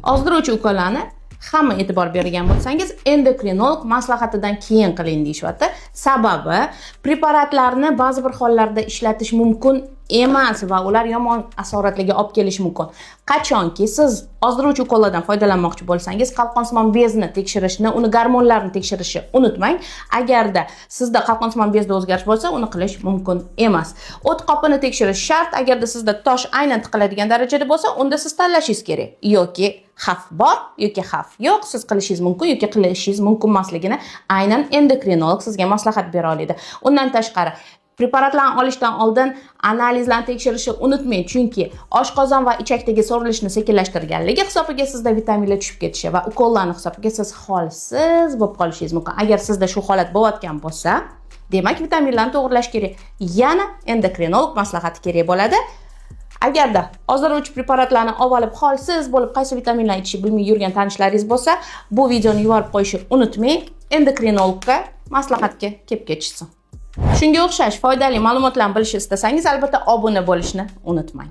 Ozdiruvchi ukollarni hamma e'tibor bergan bo'lsangiz, endokrinolog maslahatidan keyin qiling deyishyapti. Sababi preparatlarni ba'zi bir hollarda ishlatish mumkin emas va ular yomon asoratlarga olib kelishi mumkin. Qachonki siz ozdiruvchi ukollardan foydalanmoqchi bo'lsangiz, qalqonsimon bezni tekshirishni, uni gormonlarni tekshirishni unutmang. Agarda sizda qalqonsimon bezda o'zgarish bo'lsa, uni qilish mumkin emas. O't qopini tekshirish shart. Agarda sizda tosh aynan tiqiladigan darajada bo'lsa, unda siz tanlashingiz kerak. Yoki xavf bor yoki xavf yo'q, siz qilishingiz mumkin yoki qilishingiz mumkin emasligini aynan endokrinolog sizga maslahat bera oladi. Undan tashqari preparatlarni olishdan oldin analizlarni tekshirishni unutmang, chunki oshqozon va ichakdagi so'rilishni sekinlashtirganligi hisobiga sizda vitaminlar tushib ketishi va ukollarning hisobiga siz holsiz bo'lib qolishingiz mumkin. Agar sizda shu holat bo'layotgan bo'lsa, demak vitaminlarni to'g'irlash kerak. Yana endokrinolog maslahati kerak bo'ladi. Agarda ozdiruvchi preparatlarni olib holsiz bo'lib, qaysi vitaminlarni ichishni bilmay yurgan tanishlaringiz bo'lsa, bu videoni yuborib qo'yishni unutmang. Endokrinologga maslahatga kelib ketishsin. Shunga o'xshash foydali ma'lumotlarni bilishni istasangiz, albatta obuna bo'lishni unutmang.